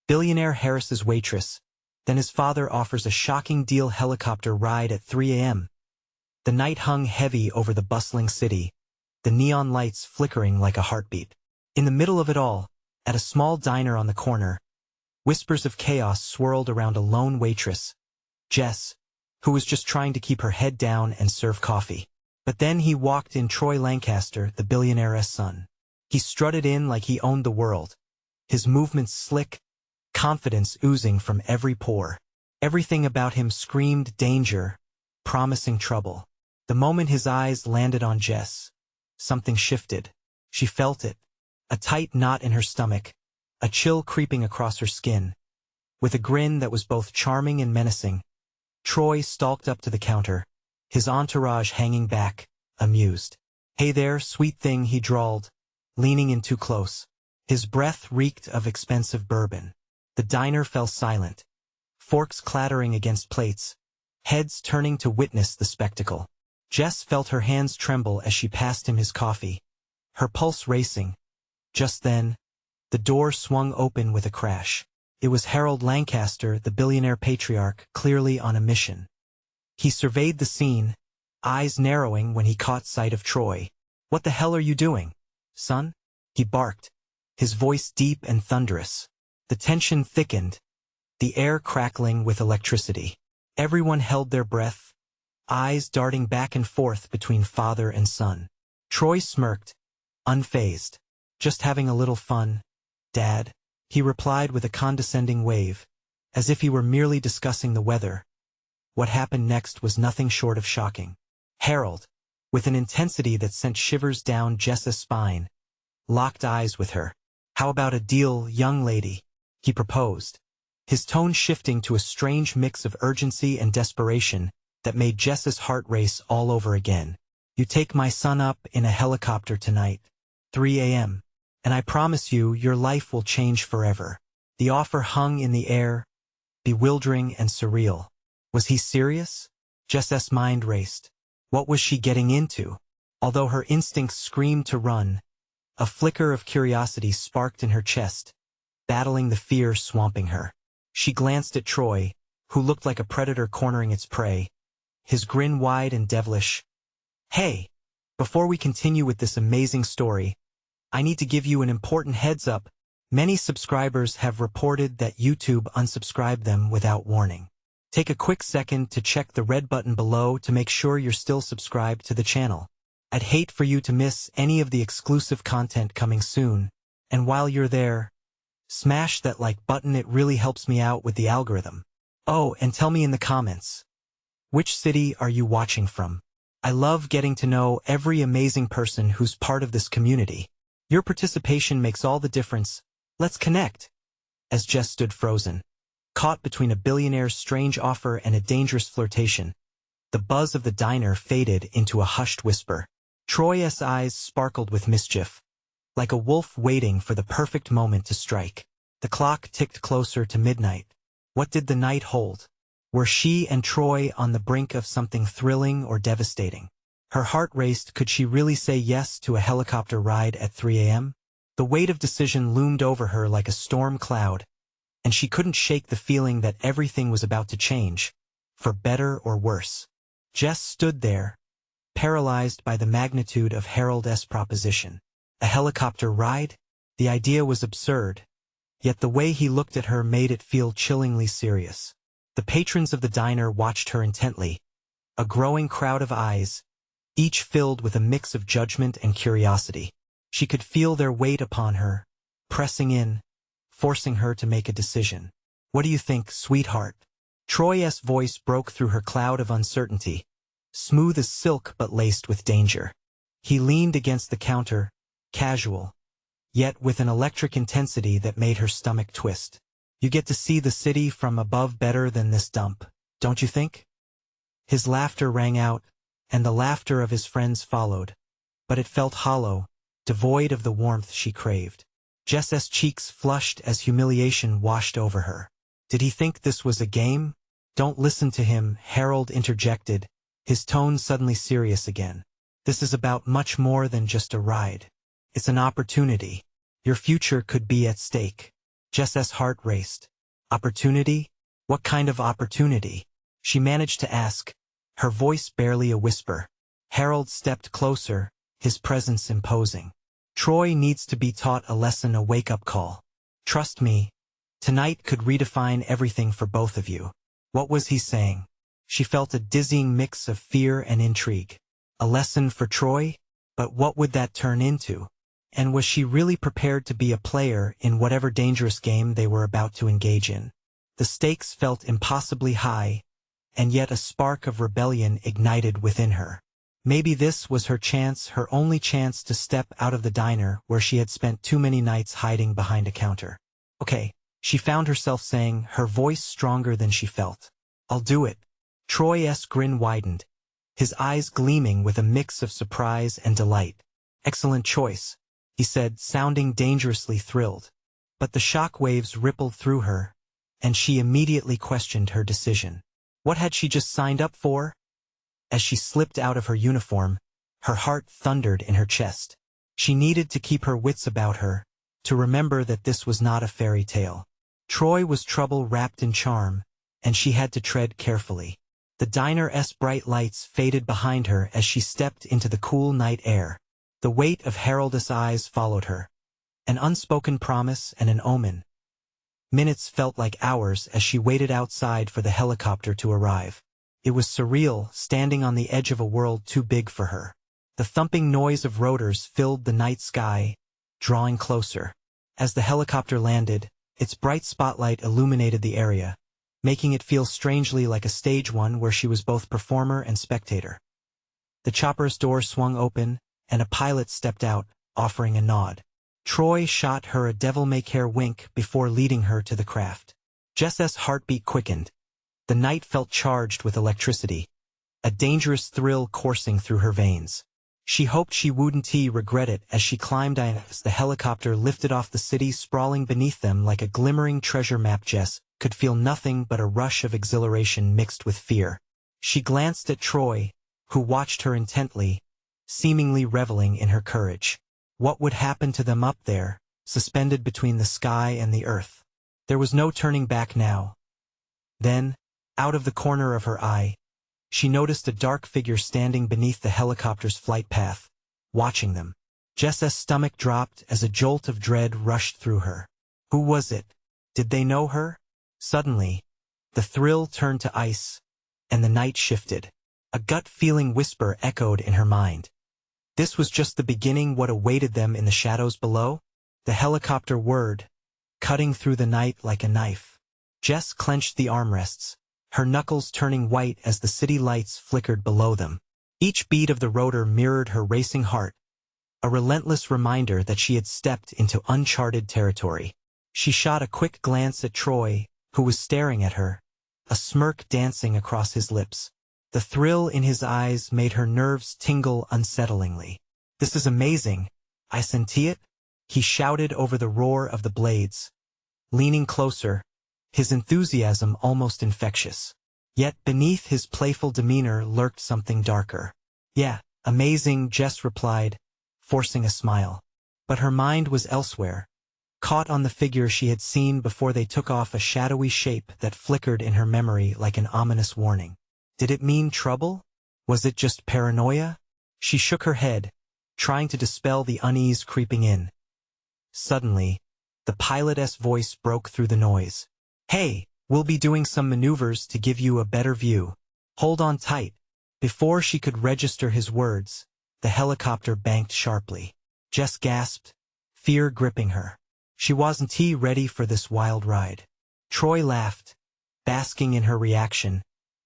Billionaire Harasses Waitress. Then his father offers a shocking deal helicopter ride at 3 a.m. The night hung heavy over the bustling city, the neon lights flickering like a heartbeat. In the middle of it all, at a small diner on the corner, whispers of chaos swirled around a lone waitress, Jess, who was just trying to keep her head down and serve coffee. But then he walked in Troy Lancaster, the billionaire's son. He strutted in like he owned the world, his movements slick, confidence oozing from every pore. Everything about him screamed danger, promising trouble. The moment his eyes landed on Jess, something shifted. She felt it, a tight knot in her stomach, a chill creeping across her skin. With a grin that was both charming and menacing, Troy stalked up to the counter, his entourage hanging back, amused. "Hey there, sweet thing," he drawled, leaning in too close. His breath reeked of expensive bourbon. The diner fell silent, forks clattering against plates, heads turning to witness the spectacle. Jess felt her hands tremble as she passed him his coffee, her pulse racing. Just then, the door swung open with a crash. It was Harold Lancaster, the billionaire patriarch, clearly on a mission. He surveyed the scene, eyes narrowing when he caught sight of Troy. "What the hell are you doing, son?" he barked, his voice deep and thunderous. The tension thickened, the air crackling with electricity. Everyone held their breath, eyes darting back and forth between father and son. Troy smirked, unfazed. "Just having a little fun, Dad," he replied with a condescending wave, as if he were merely discussing the weather. What happened next was nothing short of shocking. Harold, with an intensity that sent shivers down Jess's spine, locked eyes with her. "How about a deal, young lady?" he proposed, his tone shifting to a strange mix of urgency and desperation that made Jess's heart race all over again. "You take my son up in a helicopter tonight, 3 a.m., and I promise you your life will change forever." The offer hung in the air, bewildering and surreal. Was he serious? Jess's mind raced. What was she getting into? Although her instincts screamed to run, a flicker of curiosity sparked in her chest, battling the fear swamping her. She glanced at Troy, who looked like a predator cornering its prey, his grin wide and devilish. "Hey, before we continue with this amazing story, I need to give you an important heads up. Many subscribers have reported that YouTube unsubscribed them without warning. Take a quick second to check the red button below to make sure you're still subscribed to the channel. I'd hate for you to miss any of the exclusive content coming soon, and while you're there, smash that like button. It really helps me out with the algorithm. Oh, and tell me in the comments, which city are you watching from? I love getting to know every amazing person who's part of this community. Your participation makes all the difference. Let's connect." As Jess stood frozen, caught between a billionaire's strange offer and a dangerous flirtation, the buzz of the diner faded into a hushed whisper. Troy's eyes sparkled with mischief, like a wolf waiting for the perfect moment to strike. The clock ticked closer to midnight. What did the night hold? Were she and Troy on the brink of something thrilling or devastating? Her heart raced. Could she really say yes to a helicopter ride at 3 a.m.? The weight of decision loomed over her like a storm cloud, and she couldn't shake the feeling that everything was about to change, for better or worse. Jess stood there, paralyzed by the magnitude of Harold's proposition. A helicopter ride? The idea was absurd, yet the way he looked at her made it feel chillingly serious. The patrons of the diner watched her intently, a growing crowd of eyes, each filled with a mix of judgment and curiosity. She could feel their weight upon her, pressing in, forcing her to make a decision. "What do you think, sweetheart?" Troy's voice broke through her cloud of uncertainty, smooth as silk but laced with danger. He leaned against the counter, casual, yet with an electric intensity that made her stomach twist. "You get to see the city from above better than this dump, don't you think?" His laughter rang out, and the laughter of his friends followed, but it felt hollow, devoid of the warmth she craved. Jess's cheeks flushed as humiliation washed over her. Did he think this was a game? "Don't listen to him," Harold interjected, his tone suddenly serious again. "This is about much more than just a ride. It's an opportunity. Your future could be at stake." Jess's heart raced. Opportunity? What kind of opportunity? She managed to ask, her voice barely a whisper. Harold stepped closer, his presence imposing. Troy needs to be taught a lesson, a wake-up call. Trust me, tonight could redefine everything for both of you. What was he saying? She felt a dizzying mix of fear and intrigue. A lesson for Troy? But what would that turn into? And was she really prepared to be a player in whatever dangerous game they were about to engage in? The stakes felt impossibly high, and yet a spark of rebellion ignited within her. Maybe this was her chance, her only chance to step out of the diner where she had spent too many nights hiding behind a counter. Okay, she found herself saying, her voice stronger than she felt. I'll do it. Troy's grin widened, his eyes gleaming with a mix of surprise and delight. Excellent choice, he said, sounding dangerously thrilled. But the shock waves rippled through her, and she immediately questioned her decision. What had she just signed up for? As she slipped out of her uniform, her heart thundered in her chest. She needed to keep her wits about her, to remember that this was not a fairy tale. Troy was trouble wrapped in charm, and she had to tread carefully. The diner's bright lights faded behind her as she stepped into the cool night air. The weight of Harold's eyes followed her. An unspoken promise and an omen. Minutes felt like hours as she waited outside for the helicopter to arrive. It was surreal, standing on the edge of a world too big for her. The thumping noise of rotors filled the night sky, drawing closer. As the helicopter landed, its bright spotlight illuminated the area, making it feel strangely like a stage one where she was both performer and spectator. The chopper's door swung open, and a pilot stepped out, offering a nod. Troy shot her a devil-may-care wink before leading her to the craft. Jess's heartbeat quickened. The night felt charged with electricity, a dangerous thrill coursing through her veins. She hoped she wouldn't regret it as she climbed as the helicopter lifted off the city sprawling beneath them like a glimmering treasure map. Jess could feel nothing but a rush of exhilaration mixed with fear. She glanced at Troy, who watched her intently, seemingly reveling in her courage. What would happen to them up there, suspended between the sky and the earth? There was no turning back now. Then, out of the corner of her eye, she noticed a dark figure standing beneath the helicopter's flight path, watching them. Jess's stomach dropped as a jolt of dread rushed through her. Who was it? Did they know her? Suddenly, the thrill turned to ice, and the night shifted. A gut-feeling whisper echoed in her mind. This was just the beginning. What awaited them in the shadows below? The helicopter whirred, cutting through the night like a knife. Jess clenched the armrests, her knuckles turning white as the city lights flickered below them. Each beat of the rotor mirrored her racing heart, a relentless reminder that she had stepped into uncharted territory. She shot a quick glance at Troy, who was staring at her, a smirk dancing across his lips. The thrill in his eyes made her nerves tingle unsettlingly. This is amazing. I senti it? He shouted over the roar of the blades. Leaning closer, his enthusiasm almost infectious. Yet beneath his playful demeanor lurked something darker. Yeah, amazing, Jess replied, forcing a smile. But her mind was elsewhere, caught on the figure she had seen before they took off, a shadowy shape that flickered in her memory like an ominous warning. Did it mean trouble? Was it just paranoia? She shook her head, trying to dispel the unease creeping in. Suddenly, the pilot's voice broke through the noise. Hey, we'll be doing some maneuvers to give you a better view. Hold on tight. Before she could register his words, the helicopter banked sharply. Jess gasped, fear gripping her. She wasn't ready for this wild ride. Troy laughed, basking in her reaction,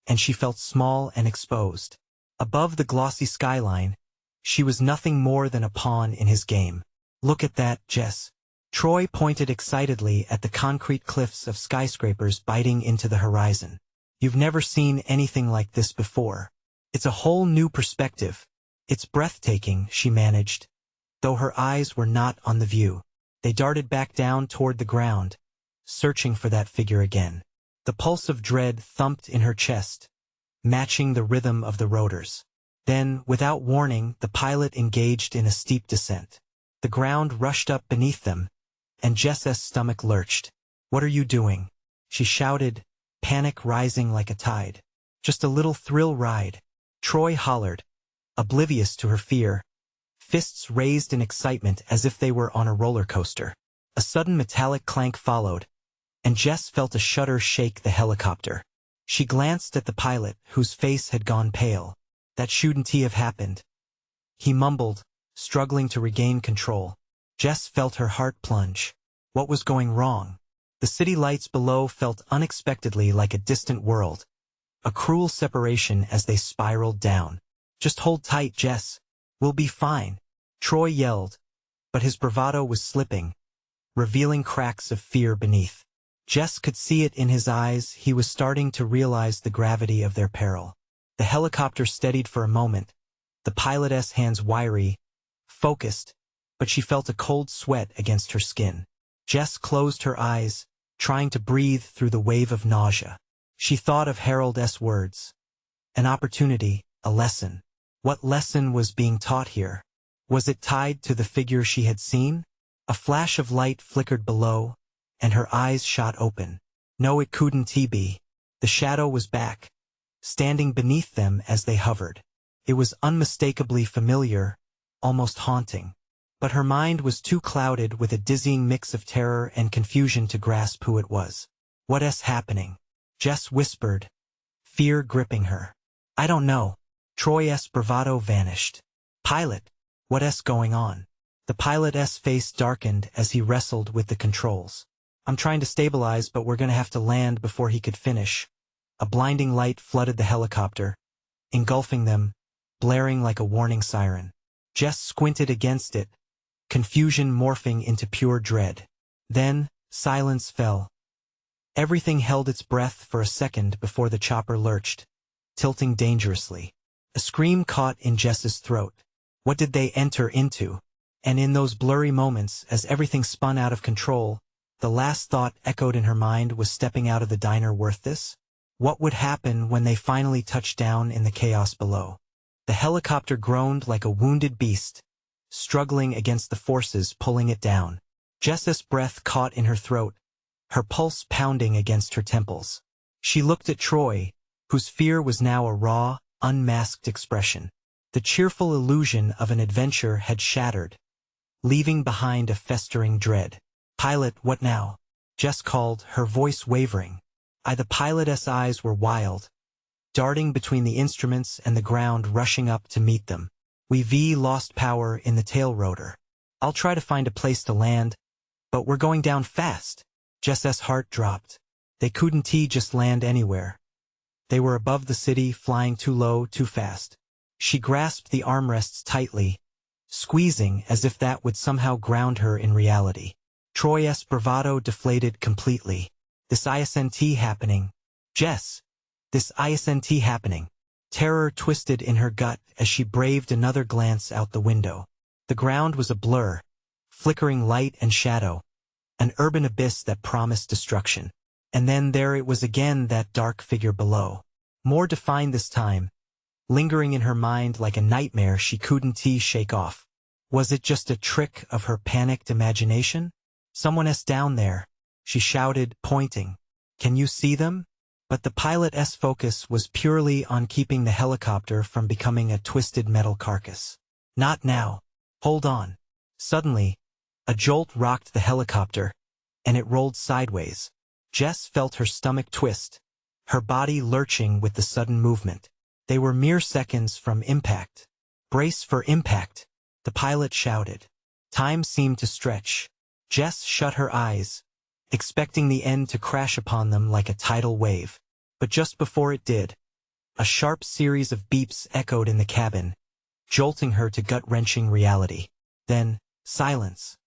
and she felt small and exposed. Above the glossy skyline, she was nothing more than a pawn in his game. Look at that, Jess. Troy pointed excitedly at the concrete cliffs of skyscrapers biting into the horizon. You've never seen anything like this before. It's a whole new perspective. It's breathtaking, she managed, though her eyes were not on the view. They darted back down toward the ground, searching for that figure again. The pulse of dread thumped in her chest, matching the rhythm of the rotors. Then, without warning, the pilot engaged in a steep descent. The ground rushed up beneath them, and Jess's stomach lurched. "What are you doing?" she shouted, panic rising like a tide. "Just a little thrill ride," Troy hollered, oblivious to her fear, fists raised in excitement as if they were on a roller coaster. A sudden metallic clank followed, and Jess felt a shudder shake the helicopter. She glanced at the pilot, whose face had gone pale. "That shouldn't have happened," he mumbled, struggling to regain control. Jess felt her heart plunge. What was going wrong? The city lights below felt unexpectedly like a distant world, a cruel separation as they spiraled down. "Just hold tight, Jess. We'll be fine," Troy yelled, but his bravado was slipping, revealing cracks of fear beneath. Jess could see it in his eyes. He was starting to realize the gravity of their peril. The helicopter steadied for a moment, the pilot's hands wiry, focused, but she felt a cold sweat against her skin. Jess closed her eyes, trying to breathe through the wave of nausea. She thought of Harold's words. An opportunity, a lesson. What lesson was being taught here? Was it tied to the figure she had seen? A flash of light flickered below, and her eyes shot open. No, it couldn't be. The shadow was back, standing beneath them as they hovered. It was unmistakably familiar, almost haunting. But her mind was too clouded with a dizzying mix of terror and confusion to grasp who it was. "What's happening?" Jess whispered, fear gripping her. "I don't know." Troy's bravado vanished. "Pilot, what's going on?" The pilot's face darkened as he wrestled with the controls. "I'm trying to stabilize, but we're gonna have to land before he could finish." A blinding light flooded the helicopter, engulfing them, blaring like a warning siren. Jess squinted against it, confusion morphing into pure dread. Then, silence fell. Everything held its breath for a second before the chopper lurched, tilting dangerously. A scream caught in Jess's throat. What did they enter into? And in those blurry moments, as everything spun out of control, the last thought echoed in her mind was stepping out of the diner worth this? What would happen when they finally touched down in the chaos below? The helicopter groaned like a wounded beast, struggling against the forces pulling it down. Jess's breath caught in her throat, her pulse pounding against her temples. She looked at Troy, whose fear was now a raw, unmasked expression. The cheerful illusion of an adventure had shattered, leaving behind a festering dread. "Pilot, what now?" Jess called, her voice wavering. The pilot's eyes were wild, darting between the instruments and the ground rushing up to meet them. "We've lost power in the tail rotor. I'll try to find a place to land, but we're going down fast." Jess's heart dropped. They couldn't just land anywhere. They were above the city, flying too low, too fast. She grasped the armrests tightly, squeezing as if that would somehow ground her in reality. Troy's bravado deflated completely. "This isn't happening. Jess, this isn't happening." Terror twisted in her gut as she braved another glance out the window. The ground was a blur, flickering light and shadow, an urban abyss that promised destruction. And then there it was again, that dark figure below. More defined this time, lingering in her mind like a nightmare she couldn't shake off. Was it just a trick of her panicked imagination? "Someone's down there," she shouted, pointing. "Can you see them?" But the pilot's focus was purely on keeping the helicopter from becoming a twisted metal carcass. "Not now. Hold on." Suddenly, a jolt rocked the helicopter, and it rolled sideways. Jess felt her stomach twist, her body lurching with the sudden movement. They were mere seconds from impact. "Brace for impact," the pilot shouted. Time seemed to stretch. Jess shut her eyes, expecting the end to crash upon them like a tidal wave. But just before it did, a sharp series of beeps echoed in the cabin, jolting her to gut-wrenching reality. Then, silence.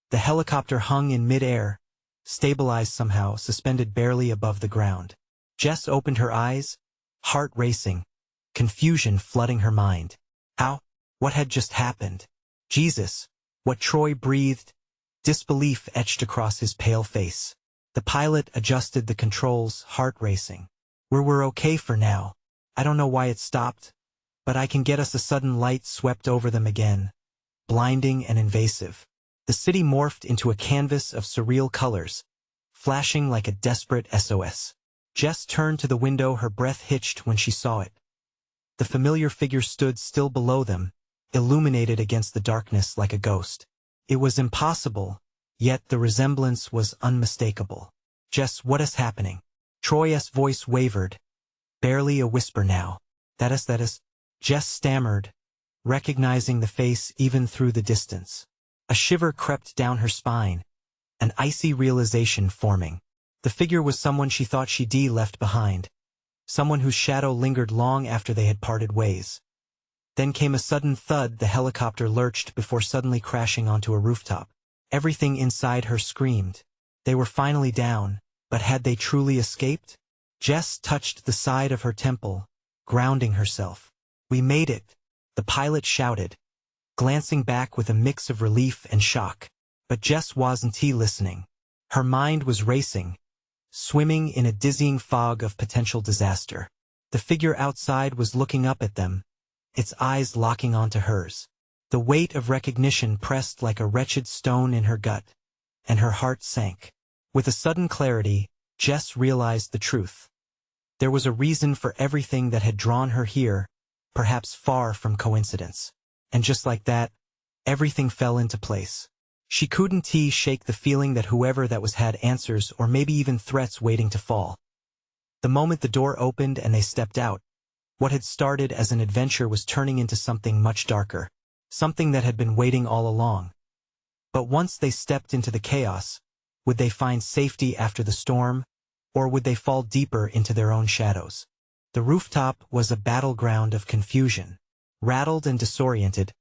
The helicopter hung in mid-air, stabilized somehow, suspended barely above the ground. Jess opened her eyes, heart racing, confusion flooding her mind. How? What had just happened? Jesus, what Troy breathed, disbelief etched across his pale face. The pilot adjusted the controls, heart racing. We're okay for now. I don't know why it stopped, but I can get us." A sudden light swept over them again, blinding and invasive. The city morphed into a canvas of surreal colors, flashing like a desperate SOS. Jess turned to the window, her breath hitched when she saw it. The familiar figure stood still below them, illuminated against the darkness like a ghost. It was impossible, yet the resemblance was unmistakable. "Jess, what is happening?" Troy's voice wavered, barely a whisper now. That is, Jess stammered, recognizing the face even through the distance. A shiver crept down her spine, an icy realization forming. The figure was someone she thought she'd left behind, someone whose shadow lingered long after they had parted ways. Then came a sudden thud. The helicopter lurched before suddenly crashing onto a rooftop. Everything inside her screamed. They were finally down, but had they truly escaped? Jess touched the side of her temple, grounding herself. "We made it," the pilot shouted, glancing back with a mix of relief and shock. But Jess wasn't listening. Her mind was racing, swimming in a dizzying fog of potential disaster. The figure outside was looking up at them, its eyes locking onto hers. The weight of recognition pressed like a wretched stone in her gut, and her heart sank. With a sudden clarity, Jess realized the truth. There was a reason for everything that had drawn her here, perhaps far from coincidence. And just like that, everything fell into place. She couldn't shake the feeling that whoever that was had answers or maybe even threats waiting to fall. The moment the door opened and they stepped out, what had started as an adventure was turning into something much darker, something that had been waiting all along. But once they stepped into the chaos, would they find safety after the storm, or would they fall deeper into their own shadows? The rooftop was a battleground of confusion. Rattled and disoriented,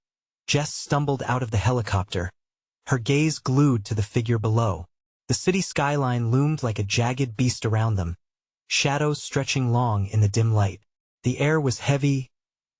Jess stumbled out of the helicopter, her gaze glued to the figure below. The city skyline loomed like a jagged beast around them, shadows stretching long in the dim light. The air was heavy,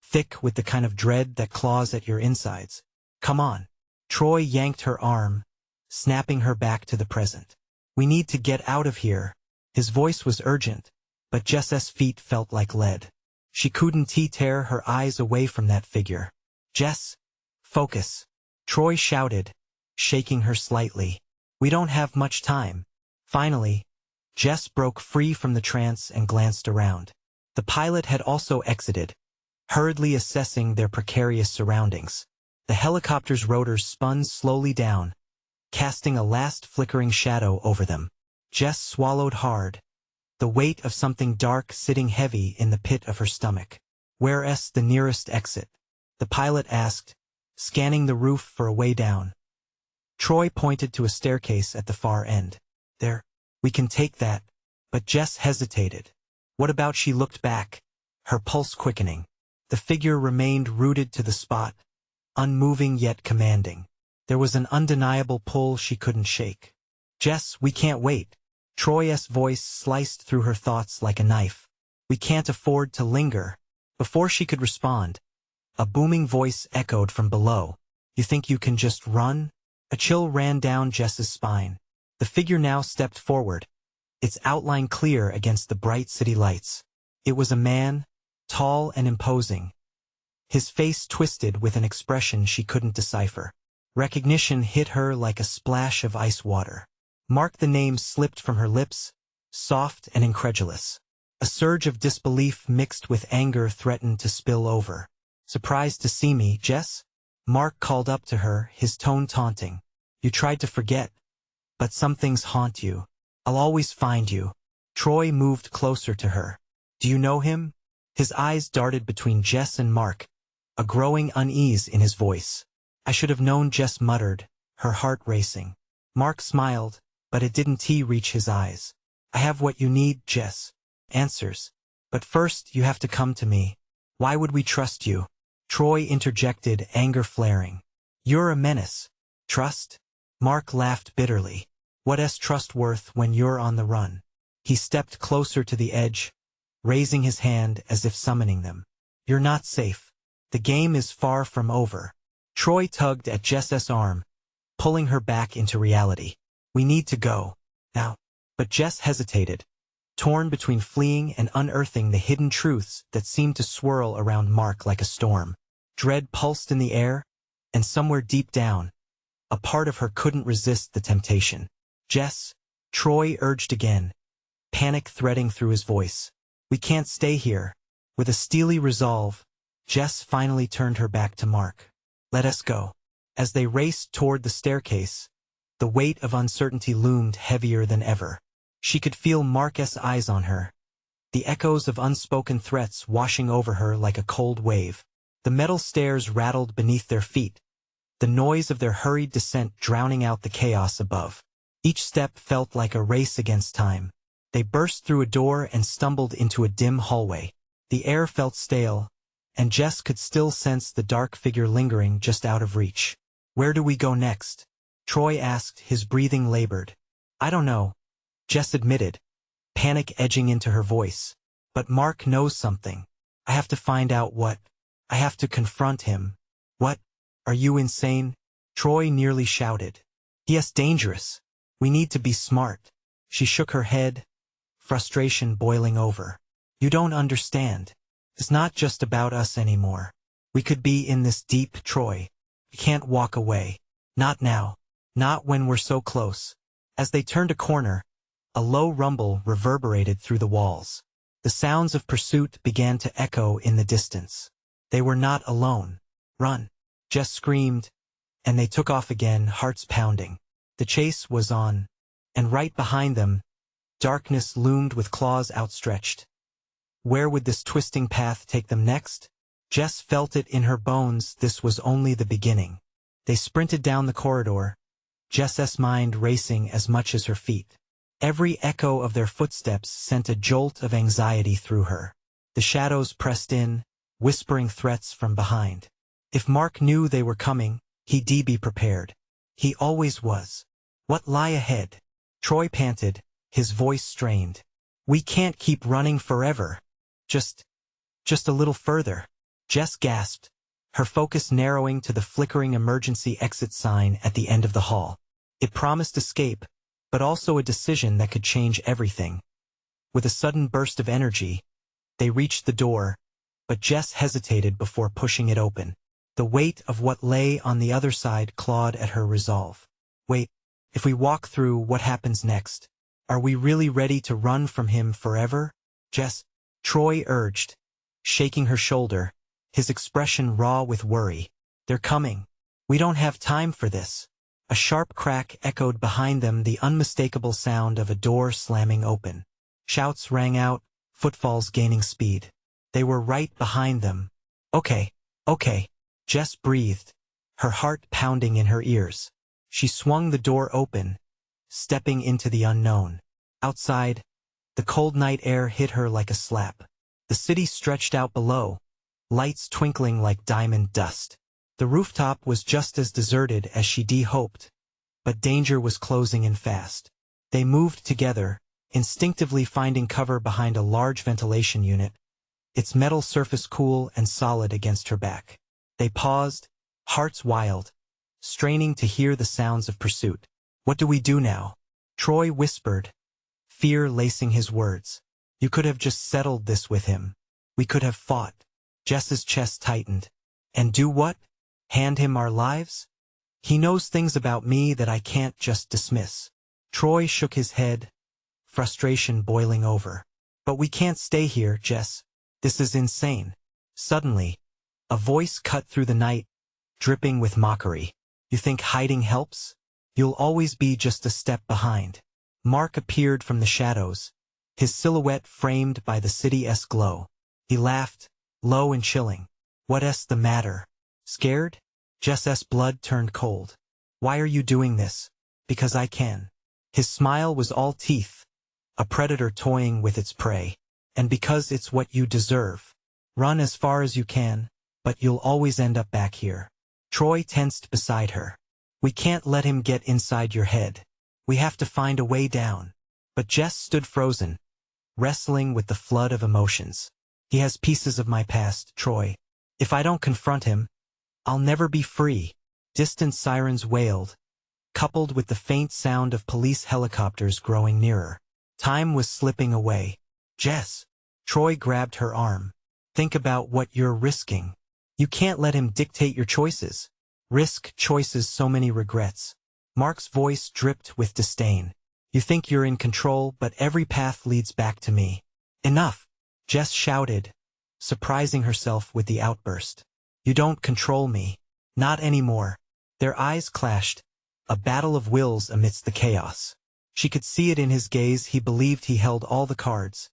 thick with the kind of dread that claws at your insides. "Come on." Troy yanked her arm, snapping her back to the present. "We need to get out of here." His voice was urgent, but Jess's feet felt like lead. She couldn't tear her eyes away from that figure. "Jess, focus," Troy shouted, shaking her slightly. "We don't have much time." Finally, Jess broke free from the trance and glanced around. The pilot had also exited, hurriedly assessing their precarious surroundings. The helicopter's rotors spun slowly down, casting a last flickering shadow over them. Jess swallowed hard, the weight of something dark sitting heavy in the pit of her stomach. "Where's the nearest exit?" the pilot asked, scanning the roof for a way down. Troy pointed to a staircase at the far end. "There, we can take that." But Jess hesitated. What about? She looked back, her pulse quickening. The figure remained rooted to the spot, unmoving yet commanding. There was an undeniable pull she couldn't shake. "Jess, we can't wait." Troy's voice sliced through her thoughts like a knife. "We can't afford to linger." Before she could respond, a booming voice echoed from below. "You think you can just run?" A chill ran down Jess's spine. The figure now stepped forward, its outline clear against the bright city lights. It was a man, tall and imposing, his face twisted with an expression she couldn't decipher. Recognition hit her like a splash of ice water. Mark. The name slipped from her lips, soft and incredulous. A surge of disbelief mixed with anger threatened to spill over. "Surprised to see me, Jess?" Mark called up to her, his tone taunting. "You tried to forget, but some things haunt you. I'll always find you." Troy moved closer to her. "Do you know him?" His eyes darted between Jess and Mark, a growing unease in his voice. "I should have known," Jess muttered, her heart racing. Mark smiled, but it didn't reach his eyes. "I have what you need, Jess. Answers. But first you have to come to me." "Why would we trust you?" Troy interjected, anger flaring. "You're a menace." "Trust?" Mark laughed bitterly. "What's trust worth when you're on the run?" He stepped closer to the edge, raising his hand as if summoning them. "You're not safe. The game is far from over." Troy tugged at Jess's arm, pulling her back into reality. "We need to go. Now." But Jess hesitated, torn between fleeing and unearthing the hidden truths that seemed to swirl around Mark like a storm. Dread pulsed in the air, and somewhere deep down, a part of her couldn't resist the temptation. "Jess," Troy urged again, panic threading through his voice. We can't stay here. With a steely resolve, Jess finally turned her back to Mark. Let us go. As they raced toward the staircase, the weight of uncertainty loomed heavier than ever. She could feel Mark's eyes on her, the echoes of unspoken threats washing over her like a cold wave. The metal stairs rattled beneath their feet, the noise of their hurried descent drowning out the chaos above. Each step felt like a race against time. They burst through a door and stumbled into a dim hallway. The air felt stale, and Jess could still sense the dark figure lingering just out of reach. Where do we go next? Troy asked, his breathing labored. I don't know, Jess admitted, panic edging into her voice. But Mark knows something. I have to find out what. I have to confront him. What? Are you insane? Troy nearly shouted. Yes, dangerous. We need to be smart. She shook her head, frustration boiling over. You don't understand. It's not just about us anymore. We could be in this deep, Troy. We can't walk away. Not now. Not when we're so close. As they turned a corner, a low rumble reverberated through the walls. The sounds of pursuit began to echo in the distance. They were not alone. Run! Jess screamed, and they took off again, hearts pounding. The chase was on, and right behind them, darkness loomed with claws outstretched. Where would this twisting path take them next? Jess felt it in her bones. This was only the beginning. They sprinted down the corridor, Jess's mind racing as much as her feet. Every echo of their footsteps sent a jolt of anxiety through her. The shadows pressed in, whispering threats from behind. If Mark knew they were coming, he'd be prepared. He always was. What lay ahead? Troy panted, his voice strained. We can't keep running forever. Just a little further. Jess gasped, her focus narrowing to the flickering emergency exit sign at the end of the hall. It promised escape, but also a decision that could change everything. With a sudden burst of energy, they reached the door, but Jess hesitated before pushing it open. The weight of what lay on the other side clawed at her resolve. Wait, if we walk through, what happens next? Are we really ready to run from him forever? Jess, Troy urged, shaking her shoulder, his expression raw with worry. They're coming. We don't have time for this. A sharp crack echoed behind them, the unmistakable sound of a door slamming open. Shouts rang out, footfalls gaining speed. They were right behind them. Okay. Jess breathed, her heart pounding in her ears. She swung the door open, stepping into the unknown. Outside, the cold night air hit her like a slap. The city stretched out below, lights twinkling like diamond dust. The rooftop was just as deserted as she'd hoped, but danger was closing in fast. They moved together, instinctively finding cover behind a large ventilation unit, its metal surface cool and solid against her back. They paused, hearts wild, straining to hear the sounds of pursuit. What do we do now? Troy whispered, fear lacing his words. You could have just settled this with him. We could have fought. Jess's chest tightened. And do what? Hand him our lives? He knows things about me that I can't just dismiss. Troy shook his head, frustration boiling over. But we can't stay here, Jess. This is insane. Suddenly, a voice cut through the night, dripping with mockery. You think hiding helps? You'll always be just a step behind. Mark appeared from the shadows, his silhouette framed by the city's glow. He laughed, low and chilling. What's the matter? Scared? Jess's blood turned cold. Why are you doing this? Because I can. His smile was all teeth, a predator toying with its prey. And because it's what you deserve. Run as far as you can, but you'll always end up back here. Troy tensed beside her. We can't let him get inside your head. We have to find a way down. But Jess stood frozen, wrestling with the flood of emotions. He has pieces of my past, Troy. If I don't confront him, I'll never be free. Distant sirens wailed, coupled with the faint sound of police helicopters growing nearer. Time was slipping away. Jess. Troy grabbed her arm. Think about what you're risking. You can't let him dictate your choices. Risk choices, so many regrets. Mark's voice dripped with disdain. You think you're in control, but every path leads back to me. Enough! Jess shouted, surprising herself with the outburst. You don't control me. Not anymore. Their eyes clashed, a battle of wills amidst the chaos. She could see it in his gaze. He believed he held all the cards.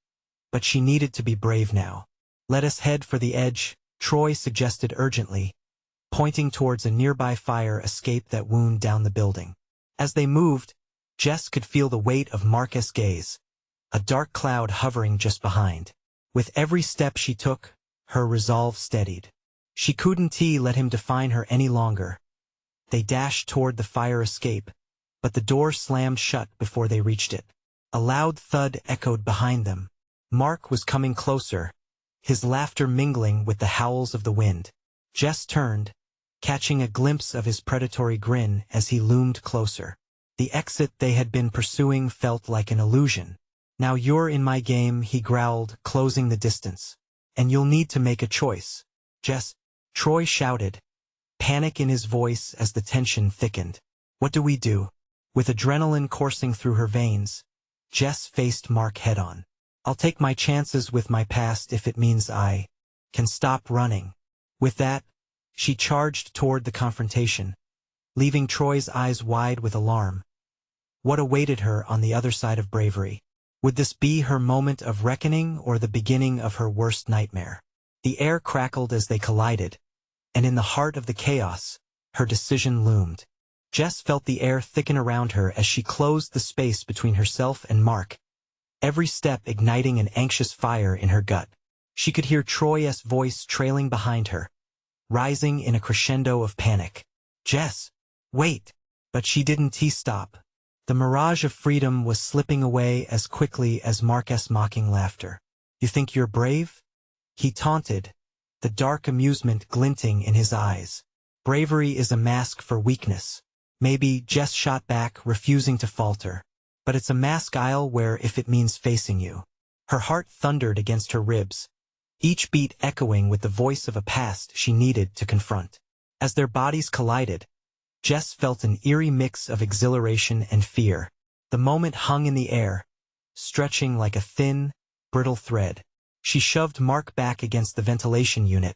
But she needed to be brave now. Let us head for the edge, Troy suggested urgently, pointing towards a nearby fire escape that wound down the building. As they moved, Jess could feel the weight of Marcus' gaze, a dark cloud hovering just behind. With every step she took, her resolve steadied. She couldn't let him define her any longer. They dashed toward the fire escape, but the door slammed shut before they reached it. A loud thud echoed behind them. Mark was coming closer, his laughter mingling with the howls of the wind. Jess turned, catching a glimpse of his predatory grin as he loomed closer. The exit they had been pursuing felt like an illusion. Now you're in my game, he growled, closing the distance. And you'll need to make a choice. Jess, Troy shouted, panic in his voice as the tension thickened. What do we do? With adrenaline coursing through her veins, Jess faced Mark head-on. I'll take my chances with my past if it means I can stop running. With that, she charged toward the confrontation, leaving Troy's eyes wide with alarm. What awaited her on the other side of bravery? Would this be her moment of reckoning or the beginning of her worst nightmare? The air crackled as they collided, and in the heart of the chaos, her decision loomed. Jess felt the air thicken around her as she closed the space between herself and Mark, every step igniting an anxious fire in her gut. She could hear Troy's voice trailing behind her, rising in a crescendo of panic. Jess, wait! But she didn't stop. The mirage of freedom was slipping away as quickly as Mark's mocking laughter. You think you're brave? He taunted, the dark amusement glinting in his eyes. Bravery is a mask for weakness. Maybe, Jess shot back, refusing to falter. But it's a mask I'll wear if it means facing you. Her heart thundered against her ribs, each beat echoing with the voice of a past she needed to confront. As their bodies collided, Jess felt an eerie mix of exhilaration and fear. The moment hung in the air, stretching like a thin, brittle thread. She shoved Mark back against the ventilation unit,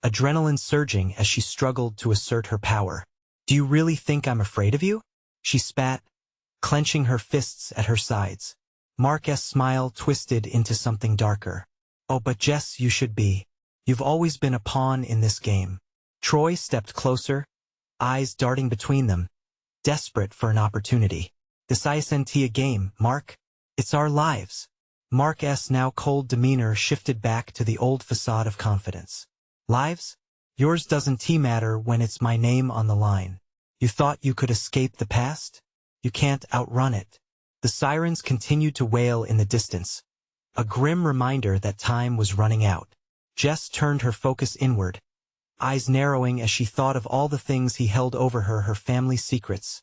adrenaline surging as she struggled to assert her power. Do you really think I'm afraid of you? She spat, clenching her fists at her sides. Mark's smile twisted into something darker. Oh, but Jess, you should be. You've always been a pawn in this game. Troy stepped closer, eyes darting between them, desperate for an opportunity. This isn't a game, Mark. It's our lives. Mark's now cold demeanor shifted back to the old facade of confidence. Lives? Yours doesn't matter when it's my name on the line. You thought you could escape the past? You can't outrun it. The sirens continued to wail in the distance, a grim reminder that time was running out. Jess turned her focus inward, eyes narrowing as she thought of all the things he held over her, her family's secrets,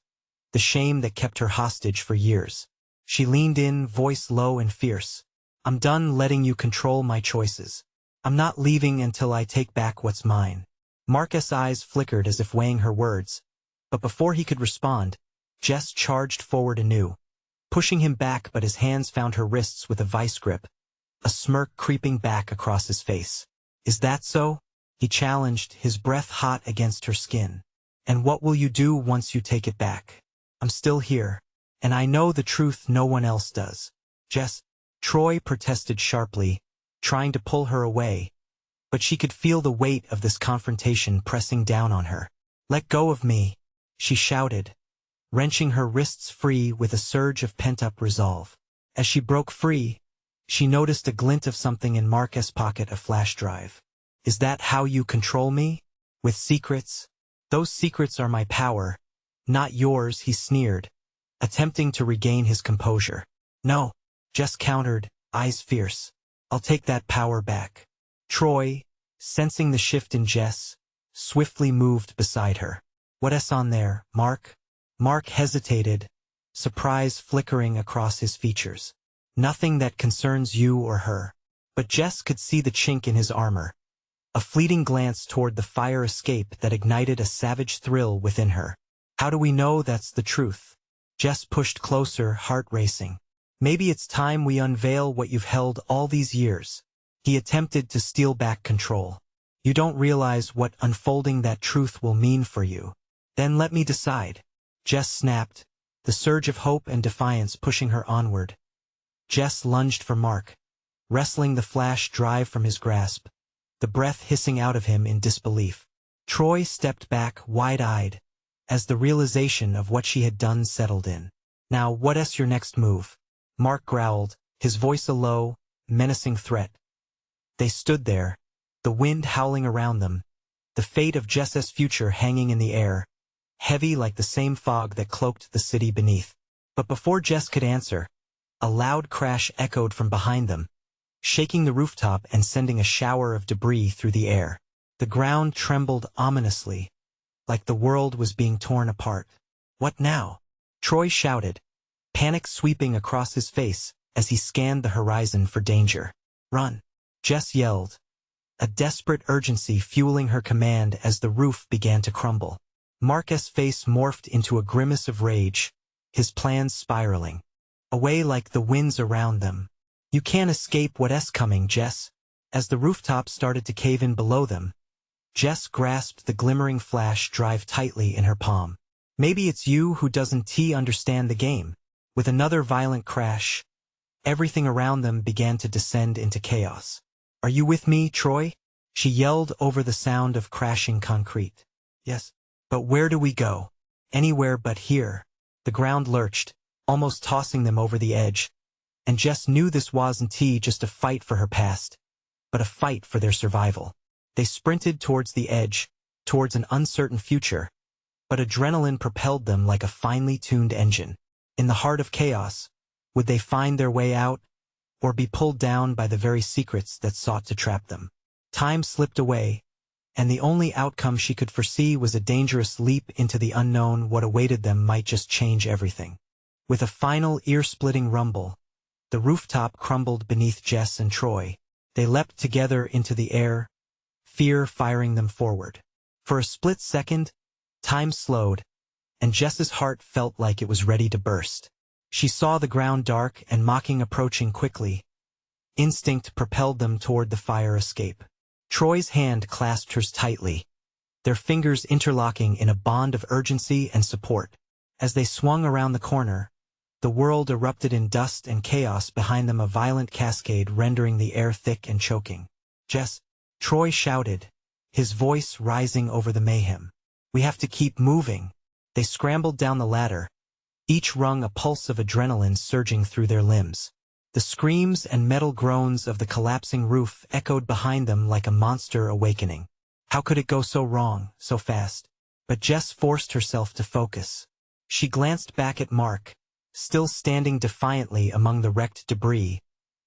the shame that kept her hostage for years. She leaned in, voice low and fierce. I'm done letting you control my choices. I'm not leaving until I take back what's mine. Mark's eyes flickered as if weighing her words, but before he could respond, Jess charged forward anew, pushing him back, but his hands found her wrists with a vice grip, a smirk creeping back across his face. Is that so? He challenged, his breath hot against her skin. And what will you do once you take it back? I'm still here, and I know the truth no one else does. Jess, Troy protested sharply, trying to pull her away, but she could feel the weight of this confrontation pressing down on her. Let go of me, she shouted, wrenching her wrists free with a surge of pent-up resolve. As she broke free, she noticed a glint of something in Mark's pocket, a flash drive. Is that how you control me? With secrets? Those secrets are my power, not yours, he sneered, attempting to regain his composure. No, Jess countered, eyes fierce. I'll take that power back. Troy, sensing the shift in Jess, swiftly moved beside her. What's on there, Mark? Mark hesitated, surprise flickering across his features. Nothing that concerns you or her. But Jess could see the chink in his armor, a fleeting glance toward the fire escape that ignited a savage thrill within her. How do we know that's the truth? Jess pushed closer, heart racing. Maybe it's time we unveil what you've held all these years. He attempted to steal back control. You don't realize what unfolding that truth will mean for you. Then let me decide. Jess snapped, the surge of hope and defiance pushing her onward. Jess lunged for Mark, wrestling the flash drive from his grasp, the breath hissing out of him in disbelief. Troy stepped back, wide-eyed, as the realization of what she had done settled in. Now, what's your next move? Mark growled, his voice a low, menacing threat. They stood there, the wind howling around them, the fate of Jess's future hanging in the air, heavy like the same fog that cloaked the city beneath. But before Jess could answer, a loud crash echoed from behind them, shaking the rooftop and sending a shower of debris through the air. The ground trembled ominously, like the world was being torn apart. What now? Troy shouted, panic sweeping across his face as he scanned the horizon for danger. Run! Jess yelled, a desperate urgency fueling her command as the roof began to crumble. Mark's face morphed into a grimace of rage, his plans spiraling away like the winds around them. You can't escape what's coming, Jess. As the rooftop started to cave in below them, Jess grasped the glimmering flash drive tightly in her palm. Maybe it's you who doesn't understand the game. With another violent crash, everything around them began to descend into chaos. Are you with me, Troy? She yelled over the sound of crashing concrete. Yes. But where do we go? Anywhere but here. The ground lurched, almost tossing them over the edge. And Jess knew this wasn't just a fight for her past, but a fight for their survival. They sprinted towards the edge, towards an uncertain future, but adrenaline propelled them like a finely tuned engine. In the heart of chaos, would they find their way out, or be pulled down by the very secrets that sought to trap them? Time slipped away, and the only outcome she could foresee was a dangerous leap into the unknown. What awaited them might just change everything. With a final ear-splitting rumble, the rooftop crumbled beneath Jess and Troy. They leapt together into the air, fear firing them forward. For a split second, time slowed, and Jess's heart felt like it was ready to burst. She saw the ground dark and mocking approaching quickly. Instinct propelled them toward the fire escape. Troy's hand clasped hers tightly, their fingers interlocking in a bond of urgency and support. As they swung around the corner, the world erupted in dust and chaos behind them, a violent cascade rendering the air thick and choking. Jess, Troy shouted, his voice rising over the mayhem. We have to keep moving. They scrambled down the ladder, each rung a pulse of adrenaline surging through their limbs. The screams and metal groans of the collapsing roof echoed behind them like a monster awakening. How could it go so wrong, so fast? But Jess forced herself to focus. She glanced back at Mark, still standing defiantly among the wrecked debris,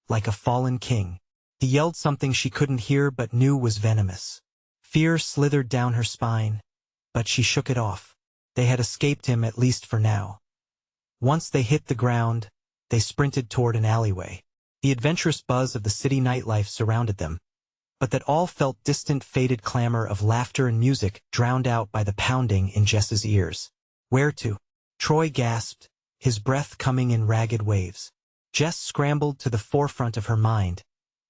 like a fallen king. He yelled something she couldn't hear but knew was venomous. Fear slithered down her spine, but she shook it off. They had escaped him, at least for now. Once they hit the ground, they sprinted toward an alleyway. The adventurous buzz of the city nightlife surrounded them, but that all felt distant, faded clamor of laughter and music drowned out by the pounding in Jess's ears. Where to? Troy gasped, his breath coming in ragged waves. Jess scrambled to the forefront of her mind,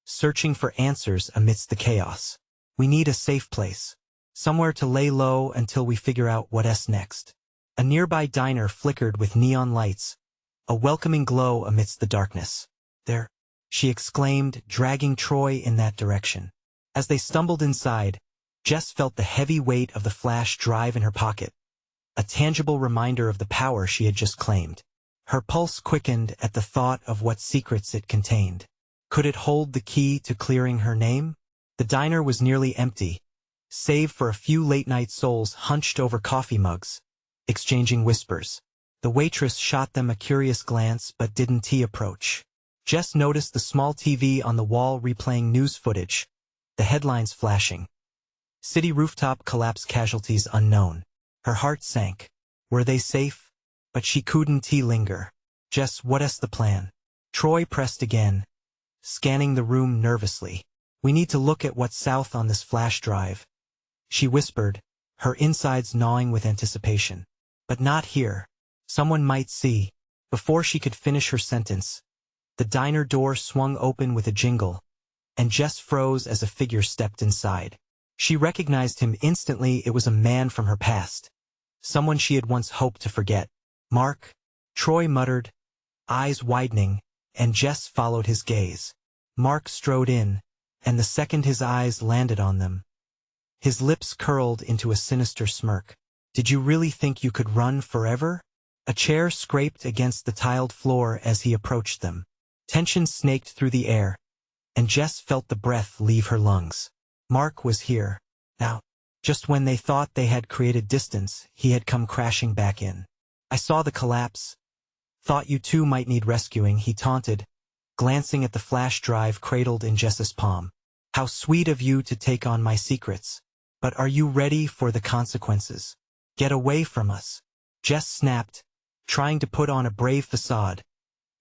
searching for answers amidst the chaos. We need a safe place. Somewhere to lay low until we figure out what's next. A nearby diner flickered with neon lights, a welcoming glow amidst the darkness. There, she exclaimed, dragging Troy in that direction. As they stumbled inside, Jess felt the heavy weight of the flash drive in her pocket, a tangible reminder of the power she had just claimed. Her pulse quickened at the thought of what secrets it contained. Could it hold the key to clearing her name? The diner was nearly empty, save for a few late-night souls hunched over coffee mugs, exchanging whispers. The waitress shot them a curious glance but didn't approach. Jess noticed the small TV on the wall replaying news footage, the headlines flashing. City rooftop collapse casualties unknown. Her heart sank. Were they safe? But she couldn't linger. Jess, what's the plan? Troy pressed again, scanning the room nervously. We need to look at what's south on this flash drive, she whispered, her insides gnawing with anticipation. But not here. Someone might see. Before she could finish her sentence, the diner door swung open with a jingle, and Jess froze as a figure stepped inside. She recognized him instantly. It was a man from her past. Someone she had once hoped to forget. "Mark," Troy muttered, eyes widening, and Jess followed his gaze. Mark strode in, and the second his eyes landed on them, his lips curled into a sinister smirk. "Did you really think you could run forever?" A chair scraped against the tiled floor as he approached them. Tension snaked through the air, and Jess felt the breath leave her lungs. Mark was here. Now, just when they thought they had created distance, he had come crashing back in. "I saw the collapse. Thought you two might need rescuing," he taunted, glancing at the flash drive cradled in Jess's palm. "How sweet of you to take on my secrets. But are you ready for the consequences? Get away from us." Jess snapped, trying to put on a brave facade,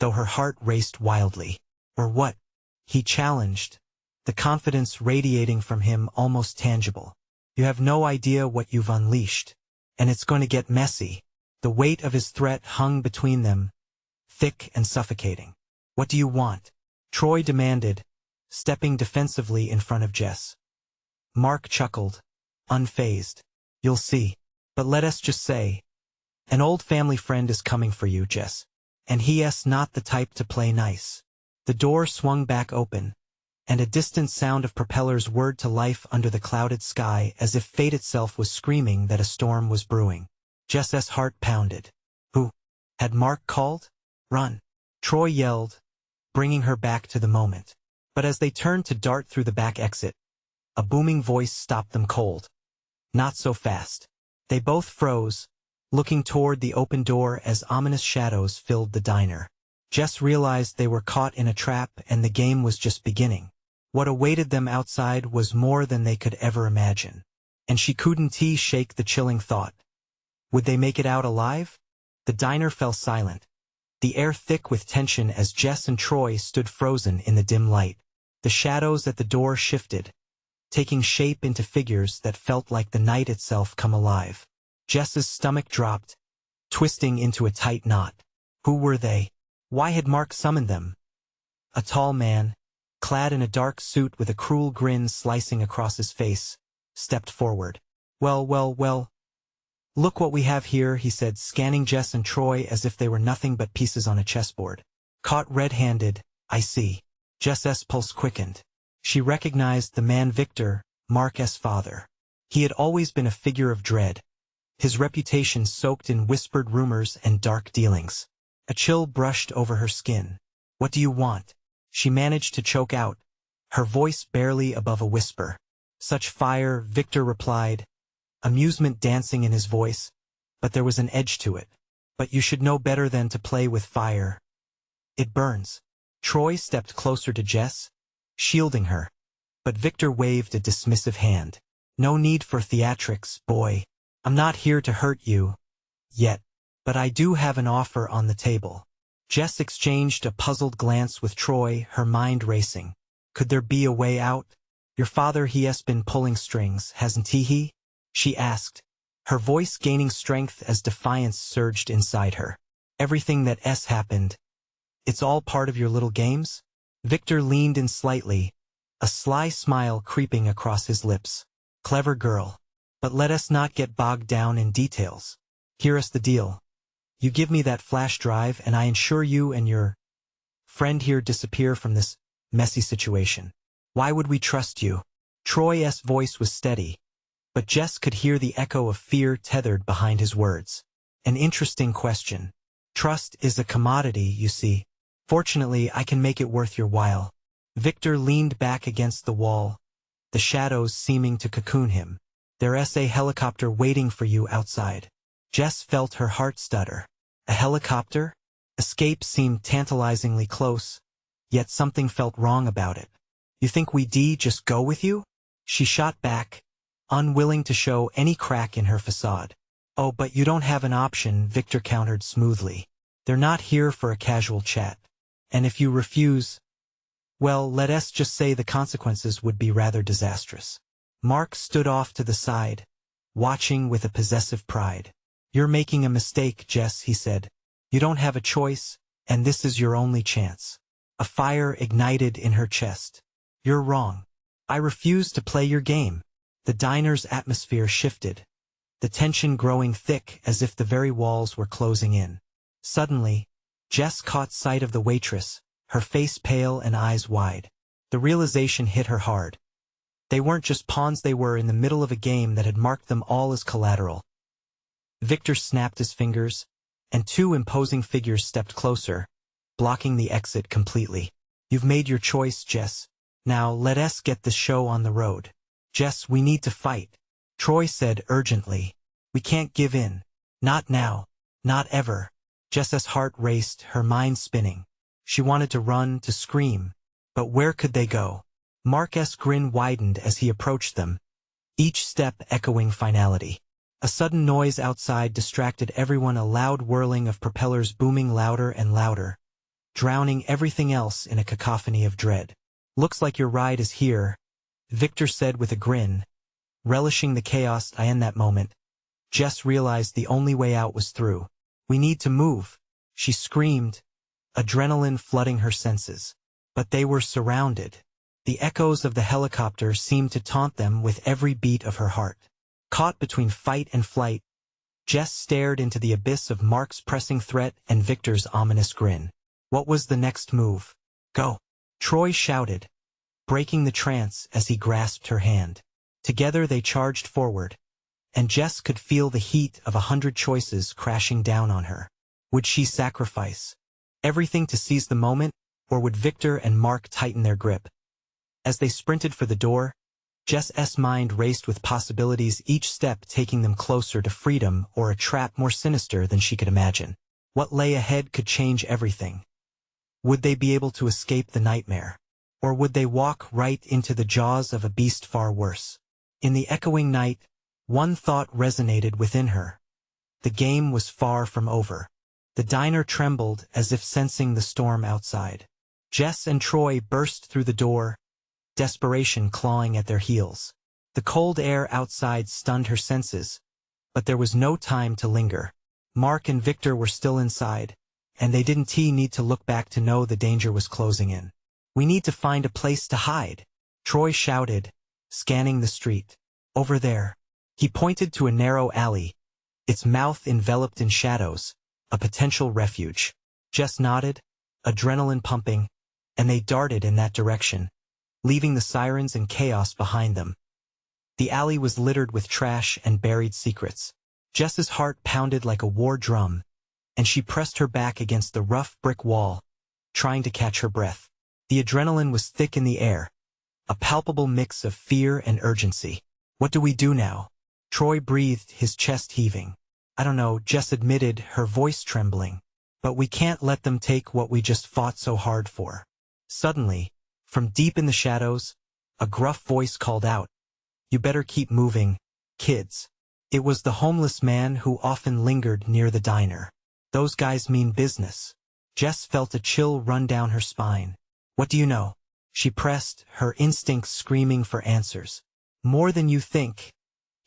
though her heart raced wildly. "Or what?" he challenged, the confidence radiating from him almost tangible. "You have no idea what you've unleashed, and it's going to get messy." The weight of his threat hung between them, thick and suffocating. "What do you want?" Troy demanded, stepping defensively in front of Jess. Mark chuckled, unfazed. "You'll see. But let us just say, an old family friend is coming for you, Jess. And he's not the type to play nice." The door swung back open, and a distant sound of propellers whirred to life under the clouded sky as if fate itself was screaming that a storm was brewing. Jess's heart pounded. Who? Had Mark called? "Run!" Troy yelled, bringing her back to the moment. But as they turned to dart through the back exit, a booming voice stopped them cold. "Not so fast." They both froze, looking toward the open door as ominous shadows filled the diner. Jess realized they were caught in a trap and the game was just beginning. What awaited them outside was more than they could ever imagine. And she couldn't shake the chilling thought. Would they make it out alive? The diner fell silent, the air thick with tension as Jess and Troy stood frozen in the dim light. The shadows at the door shifted, taking shape into figures that felt like the night itself come alive. Jess's stomach dropped, twisting into a tight knot. Who were they? Why had Mark summoned them? A tall man, clad in a dark suit with a cruel grin slicing across his face, stepped forward. Well, look what we have here," he said, scanning Jess and Troy as if they were nothing but pieces on a chessboard. "Caught red-handed, I see." Jess's pulse quickened. She recognized the man Victor, Mark's father. He had always been a figure of dread, his reputation soaked in whispered rumors and dark dealings. A chill brushed over her skin. "What do you want?" she managed to choke out, her voice barely above a whisper. "Such fire," Victor replied, amusement dancing in his voice, but there was an edge to it. "But you should know better than to play with fire. It burns." Troy stepped closer to Jess, shielding her, but Victor waved a dismissive hand. "No need for theatrics, boy. I'm not here to hurt you. Yet. But I do have an offer on the table." Jess exchanged a puzzled glance with Troy, her mind racing. Could there be a way out? "Your father, he's been pulling strings, hasn't he?" she asked, her voice gaining strength as defiance surged inside her. "Everything that happened. It's all part of your little games?" Victor leaned in slightly, a sly smile creeping across his lips. "Clever girl. But let us not get bogged down in details. Here's the deal. You give me that flash drive and I ensure you and your friend here disappear from this messy situation." "Why would we trust you?" Troy's voice was steady, but Jess could hear the echo of fear tethered behind his words. "An interesting question. Trust is a commodity, you see. Fortunately, I can make it worth your while." Victor leaned back against the wall, the shadows seeming to cocoon him. "There's a helicopter waiting for you outside." Jess felt her heart stutter. A helicopter? Escape seemed tantalizingly close, yet something felt wrong about it. "You think we'd just go with you?" she shot back, unwilling to show any crack in her facade. "Oh, but you don't have an option," Victor countered smoothly. "They're not here for a casual chat. And if you refuse, well, let us just say the consequences would be rather disastrous." Mark stood off to the side, watching with a possessive pride. "You're making a mistake, Jess," he said. "You don't have a choice, and this is your only chance." A fire ignited in her chest. "You're wrong. I refuse to play your game." The diner's atmosphere shifted, the tension growing thick as if the very walls were closing in. Suddenly, Jess caught sight of the waitress, her face pale and eyes wide. The realization hit her hard. They weren't just pawns, they were in the middle of a game that had marked them all as collateral. Victor snapped his fingers, and two imposing figures stepped closer, blocking the exit completely. "You've made your choice, Jess. Now let us get this show on the road." "Jess, we need to fight," Troy said urgently. "We can't give in. Not now. Not ever." Jess's heart raced, her mind spinning. She wanted to run, to scream. But where could they go? Mark's grin widened as he approached them, each step echoing finality. A sudden noise outside distracted everyone, a loud whirling of propellers booming louder and louder, drowning everything else in a cacophony of dread. "Looks like your ride is here," Victor said with a grin, relishing the chaos. In that moment, Jess realized the only way out was through. "We need to move," she screamed, adrenaline flooding her senses. But they were surrounded. The echoes of the helicopter seemed to taunt them with every beat of her heart. Caught between fight and flight, Jess stared into the abyss of Mark's pressing threat and Victor's ominous grin. What was the next move? "Go!" Troy shouted, breaking the trance as he grasped her hand. Together they charged forward, and Jess could feel the heat of 100 choices crashing down on her. Would she sacrifice everything to seize the moment, or would Victor and Mark tighten their grip? As they sprinted for the door, Jess's mind raced with possibilities, each step taking them closer to freedom or a trap more sinister than she could imagine. What lay ahead could change everything. Would they be able to escape the nightmare? Or would they walk right into the jaws of a beast far worse? In the echoing night, one thought resonated within her. The game was far from over. The diner trembled as if sensing the storm outside. Jess and Troy burst through the door, desperation clawing at their heels. The cold air outside stunned her senses, but there was no time to linger. Mark and Victor were still inside, and they didn't need to look back to know the danger was closing in. "We need to find a place to hide," Troy shouted, scanning the street. "Over there." He pointed to a narrow alley, its mouth enveloped in shadows, a potential refuge. Jess nodded, adrenaline pumping, and they darted in that direction, leaving the sirens and chaos behind them. The alley was littered with trash and buried secrets. Jess's heart pounded like a war drum, and she pressed her back against the rough brick wall, trying to catch her breath. The adrenaline was thick in the air, a palpable mix of fear and urgency. "What do we do now?" Troy breathed, his chest heaving. "I don't know," Jess admitted, her voice trembling. "But we can't let them take what we just fought so hard for." Suddenly, from deep in the shadows, a gruff voice called out, "You better keep moving, kids." It was the homeless man who often lingered near the diner. "Those guys mean business." Jess felt a chill run down her spine. "What do you know?" She pressed, her instincts screaming for answers. "More than you think,"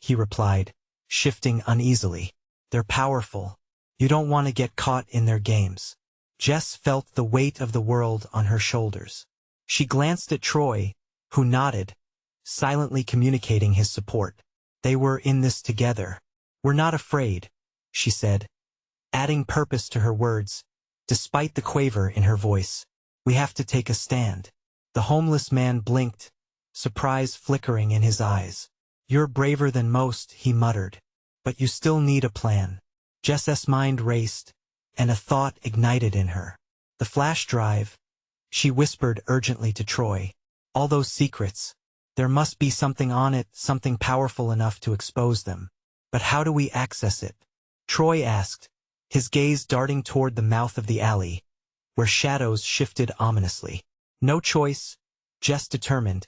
he replied, shifting uneasily. "They're powerful. You don't want to get caught in their games." Jess felt the weight of the world on her shoulders. She glanced at Troy, who nodded, silently communicating his support. They were in this together. "We're not afraid," she said, adding purpose to her words, despite the quaver in her voice. "We have to take a stand." The homeless man blinked, surprise flickering in his eyes. "You're braver than most," he muttered. "But you still need a plan." Jess's mind raced, and a thought ignited in her. "The flash drive," she whispered urgently to Troy. "All those secrets. There must be something on it, something powerful enough to expose them. But how do we access it?" Troy asked, his gaze darting toward the mouth of the alley, where shadows shifted ominously. "No choice," Jess determined,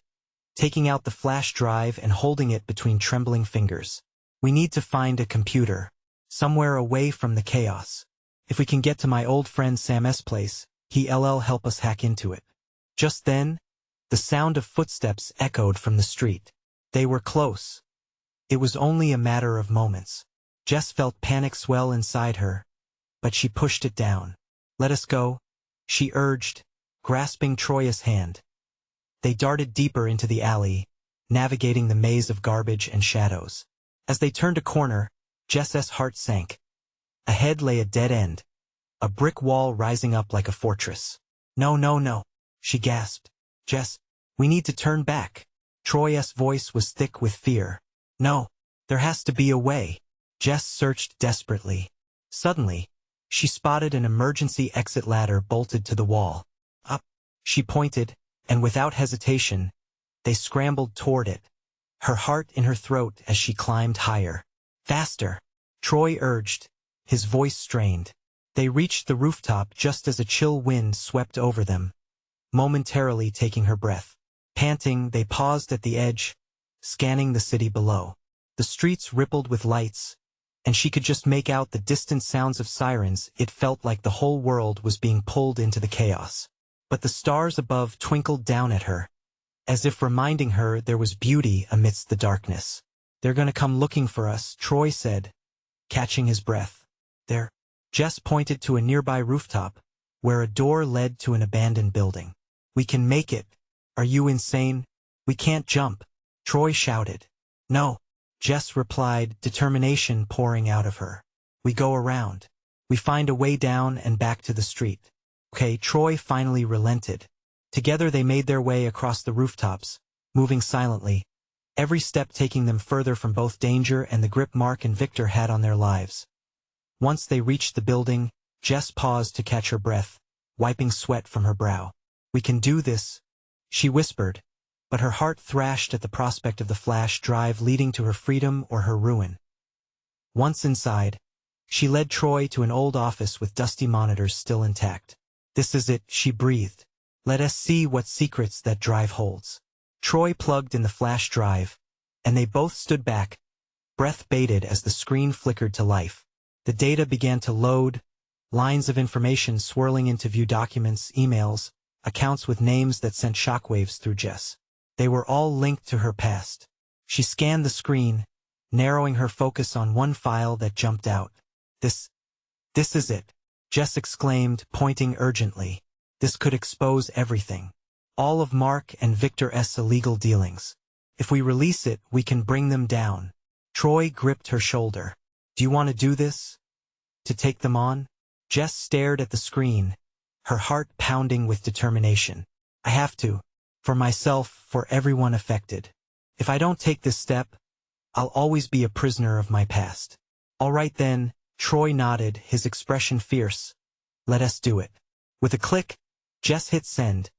taking out the flash drive and holding it between trembling fingers. "We need to find a computer, somewhere away from the chaos. If we can get to my old friend Sam's place, he'll help us hack into it." Just then, the sound of footsteps echoed from the street. They were close. It was only a matter of moments. Jess felt panic swell inside her, but she pushed it down. "Let us go," she urged, grasping Troya's hand. They darted deeper into the alley, navigating the maze of garbage and shadows. As they turned a corner, Jess's heart sank. Ahead lay a dead end, a brick wall rising up like a fortress. "No, no, no," she gasped. "Jess, we need to turn back." Troya's voice was thick with fear. "No, there has to be a way." Jess searched desperately. Suddenly, she spotted an emergency exit ladder bolted to the wall. "Up," she pointed, and without hesitation, they scrambled toward it, her heart in her throat as she climbed higher. "Faster," Troy urged, his voice strained. They reached the rooftop just as a chill wind swept over them, momentarily taking her breath. Panting, they paused at the edge, scanning the city below. The streets rippled with lights, and she could just make out the distant sounds of sirens. It felt like the whole world was being pulled into the chaos. But the stars above twinkled down at her, as if reminding her there was beauty amidst the darkness. "They're gonna come looking for us," Troy said, catching his breath. "There." Jess pointed to a nearby rooftop, where a door led to an abandoned building. "We can make it. Are you insane? We can't jump," Troy shouted. "No," Jess replied, determination pouring out of her. "We go around. We find a way down and back to the street." "Okay," Troy finally relented. Together they made their way across the rooftops, moving silently, every step taking them further from both danger and the grip Mark and Victor had on their lives. Once they reached the building, Jess paused to catch her breath, wiping sweat from her brow. "We can do this," she whispered, but her heart thrashed at the prospect of the flash drive leading to her freedom or her ruin. Once inside, she led Troy to an old office with dusty monitors still intact. "This is it," she breathed. "Let us see what secrets that drive holds." Troy plugged in the flash drive, and they both stood back, breath bated as the screen flickered to life. The data began to load, lines of information swirling into view documents, emails, accounts with names that sent shockwaves through Jess. They were all linked to her past. She scanned the screen, narrowing her focus on one file that jumped out. This is it," Jess exclaimed, pointing urgently. "This could expose everything. All of Mark and Victor's illegal dealings. If we release it, we can bring them down." Troy gripped her shoulder. "Do you want to do this? To take them on?" Jess stared at the screen, her heart pounding with determination. "I have to. For myself, for everyone affected. If I don't take this step, I'll always be a prisoner of my past." "All right then," Troy nodded, his expression fierce. "Let us do it." With a click, Jess hit send.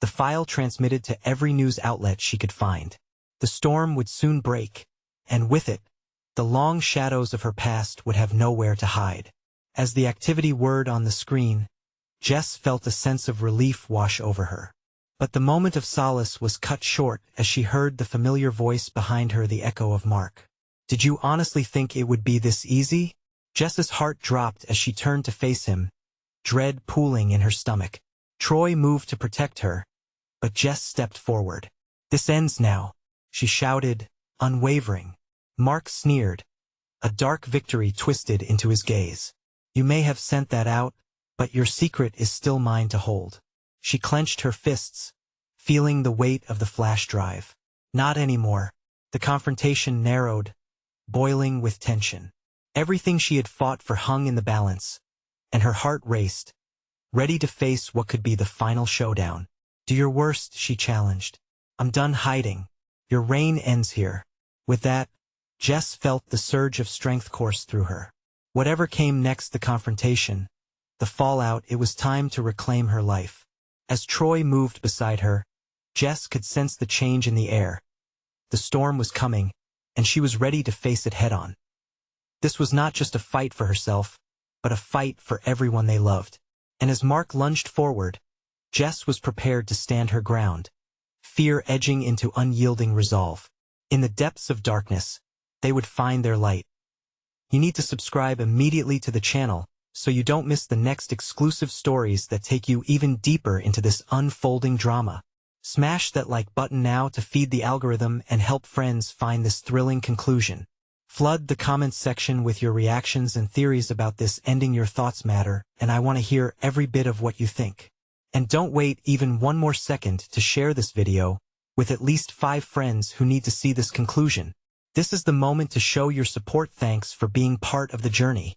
The file transmitted to every news outlet she could find. The storm would soon break, and with it, the long shadows of her past would have nowhere to hide. As the activity whirred on the screen, Jess felt a sense of relief wash over her. But the moment of solace was cut short as she heard the familiar voice behind her, the echo of Mark. "Did you honestly think it would be this easy?" Jess's heart dropped as she turned to face him, dread pooling in her stomach. Troy moved to protect her, but Jess stepped forward. "This ends now," she shouted, unwavering. Mark sneered, a dark victory twisted into his gaze. "You may have sent that out, but your secret is still mine to hold." She clenched her fists, feeling the weight of the flash drive. Not anymore. The confrontation narrowed, boiling with tension. Everything she had fought for hung in the balance, and her heart raced, ready to face what could be the final showdown. "Do your worst," she challenged. "I'm done hiding. Your reign ends here." With that, Jess felt the surge of strength course through her. Whatever came next, the confrontation, the fallout, it was time to reclaim her life. As Troy moved beside her, Jess could sense the change in the air. The storm was coming, and she was ready to face it head-on. This was not just a fight for herself, but a fight for everyone they loved. And as Mark lunged forward, Jess was prepared to stand her ground, fear edging into unyielding resolve. In the depths of darkness, they would find their light. You need to subscribe immediately to the channel so you don't miss the next exclusive stories that take you even deeper into this unfolding drama. Smash that like button now to feed the algorithm and help friends find this thrilling conclusion. Flood the comments section with your reactions and theories about this ending. Your thoughts matter, and I want to hear every bit of what you think. And don't wait even one more second to share this video with at least 5 friends who need to see this conclusion. This is the moment to show your support. Thanks for being part of the journey.